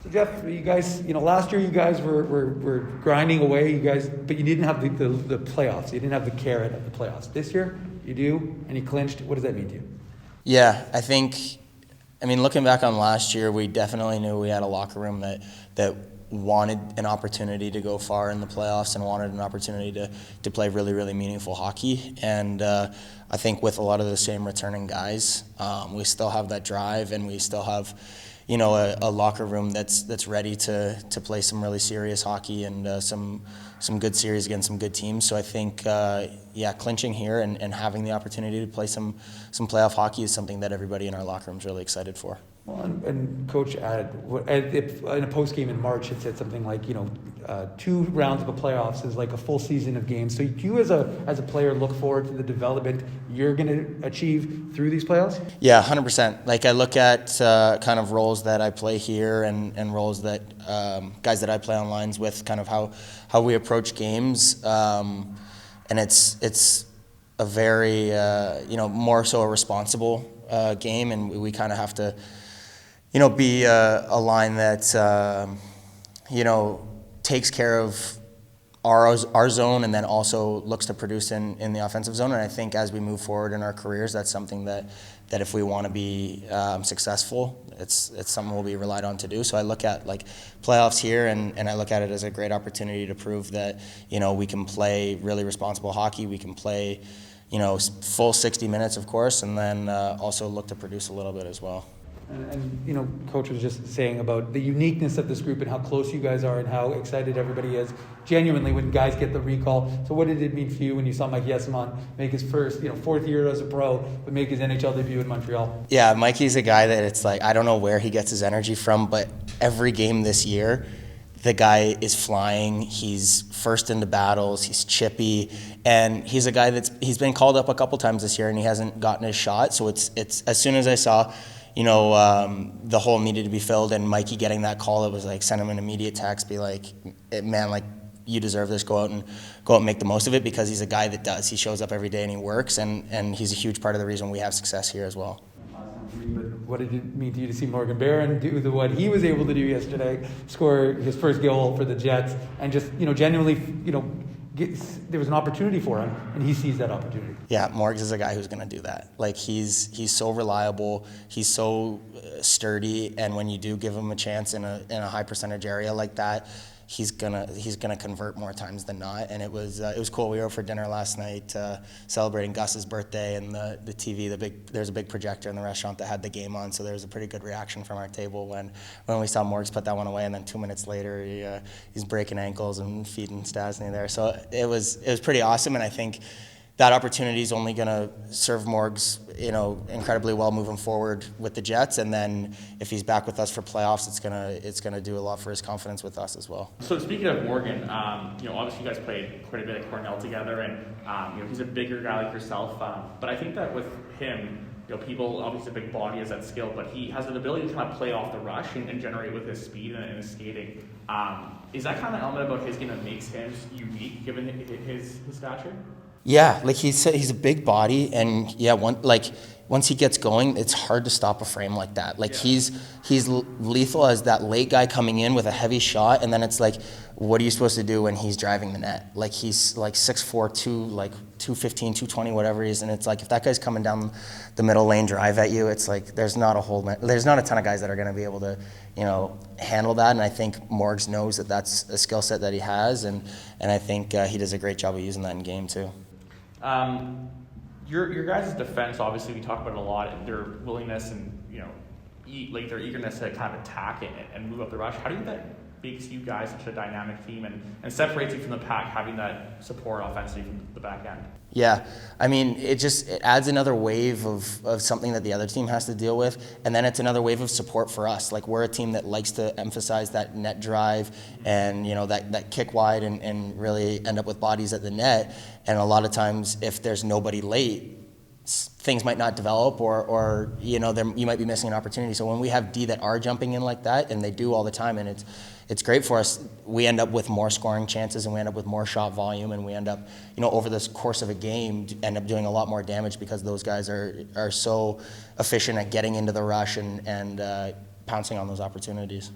So Jeff, you guys, last year you guys were grinding away, but you didn't have the playoffs. You didn't have the carrot of the playoffs. This year, you do, and you clinched. What does that mean to you? Yeah, looking back on last year, we definitely knew we had a locker room that wanted an opportunity to go far in the playoffs and wanted an opportunity to play really, really meaningful hockey. And I think with a lot of the same returning guys, we still have that drive, and we still have a locker room that's ready to play some really serious hockey and some good series against some good teams. So I think, clinching here and having the opportunity to play some playoff hockey is something that everybody in our locker room is really excited for. Well, and Coach added, in a post-game in March, it said something like, 2 rounds of the playoffs is like a full season of games. So do you as a player look forward to the development you're going to achieve through these playoffs? Yeah, 100%. Like I look at kind of roles that I play here and roles that guys that I play on lines with, kind of how we approach games. And it's a very, more so a responsible game, and we kind of have to be a line that, takes care of our zone and then also looks to produce in the offensive zone. And I think as we move forward in our careers, that's something that if we want to be successful, it's something we'll be relied on to do. So I look at like playoffs here, and I look at it as a great opportunity to prove that, we can play really responsible hockey. We can play, full 60 minutes, of course, and then also look to produce a little bit as well. And Coach was just saying about the uniqueness of this group and how close you guys are and how excited everybody is genuinely when guys get the recall. So what did it mean for you when you saw Mike Yesselman make his first, 4th year as a pro, but make his NHL debut in Montreal? Yeah, Mikey's a guy that it's like, I don't know where he gets his energy from, but every game this year, the guy is flying. He's first into battles. He's chippy, and he's a guy he's been called up a couple times this year, and he hasn't gotten his shot. So it's as soon as I saw, the hole needed to be filled, and Mikey getting that call, it was like send him an immediate text, be like, man, like you deserve this. Go out and make the most of it, because he's a guy that does. He shows up every day and he works, and he's a huge part of the reason we have success here as well. What did it mean to you to see Morgan Barron do what he was able to do yesterday, score his first goal for the Jets, and just, genuinely, there was an opportunity for him, and he sees that opportunity. Yeah, Morgs is a guy who's going to do that. Like he's so reliable, he's so sturdy, and when you do give him a chance in a high percentage area like that, he's gonna convert more times than not. And it was cool. We were out for dinner last night celebrating Gus's birthday, and the TV, there's a big projector in the restaurant that had the game on, so there was a pretty good reaction from our table when we saw Morgs put that one away, and then 2 minutes later he's breaking ankles and feeding Stasny there. So it was pretty awesome, and I think that opportunity is only going to serve Morgs, incredibly well moving forward with the Jets. And then if he's back with us for playoffs, it's gonna do a lot for his confidence with us as well. So speaking of Morgan, obviously you guys played quite a bit at Cornell together, and he's a bigger guy like yourself. But I think that with him, people, obviously a big body has that skill, but he has an ability to kind of play off the rush and generate with his speed and his skating. Is that kind of element about his game that makes him unique given his stature? Yeah, like he's a big body, and once he gets going, it's hard to stop a frame like that. Like he's lethal as that late guy coming in with a heavy shot, and then it's like, what are you supposed to do when he's driving the net? Like he's like 6'4", 215, 220, whatever he is, and it's like if that guy's coming down the middle lane drive at you, it's like there's not a ton of guys that are going to be able to handle that. And I think Morgs knows that that's a skill set that he has, and I think he does a great job of using that in game too. Your guys' defense, obviously, we talk about it a lot. Their willingness and their eagerness to kind of attack it and move up the rush. How do you think that makes you guys such a dynamic team and separates you from the pack, having that support offensively from the back end? Yeah, it adds another wave of something that the other team has to deal with, and then it's another wave of support for us. Like we're a team that likes to emphasize that net drive and that kick wide and really end up with bodies at the net. And a lot of times, if there's nobody late, things might not develop, or you might be missing an opportunity. So when we have D that are jumping in like that, and they do all the time, and it's great for us, we end up with more scoring chances, and we end up with more shot volume, and we end up, over this course of a game, end up doing a lot more damage because those guys are so efficient at getting into the rush and pouncing on those opportunities.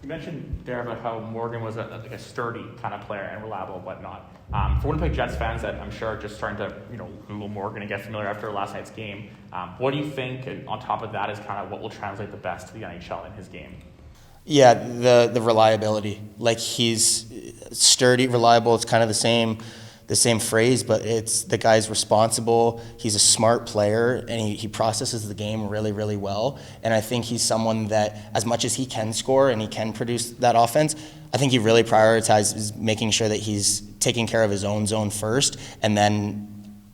You mentioned there about how Morgan was like a sturdy kind of player and reliable and whatnot. For Winnipeg Jets fans that I'm sure are just starting to Google Morgan and get familiar after last night's game, what do you think on top of that is kind of what will translate the best to the NHL in his game? Yeah, the reliability. Like, he's sturdy, reliable. It's kind of the same phrase, but it's the guy's responsible. He's a smart player, and he processes the game really, really well. And I think he's someone that, as much as he can score and he can produce that offense, I think he really prioritizes making sure that he's taking care of his own zone first, and then,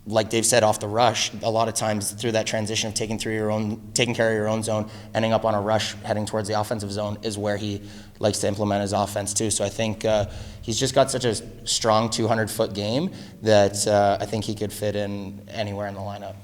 like Dave said, off the rush, a lot of times through that transition of taking care of your own zone, ending up on a rush heading towards the offensive zone is where he likes to implement his offense too. So I think he's just got such a strong 200-foot game that I think he could fit in anywhere in the lineup.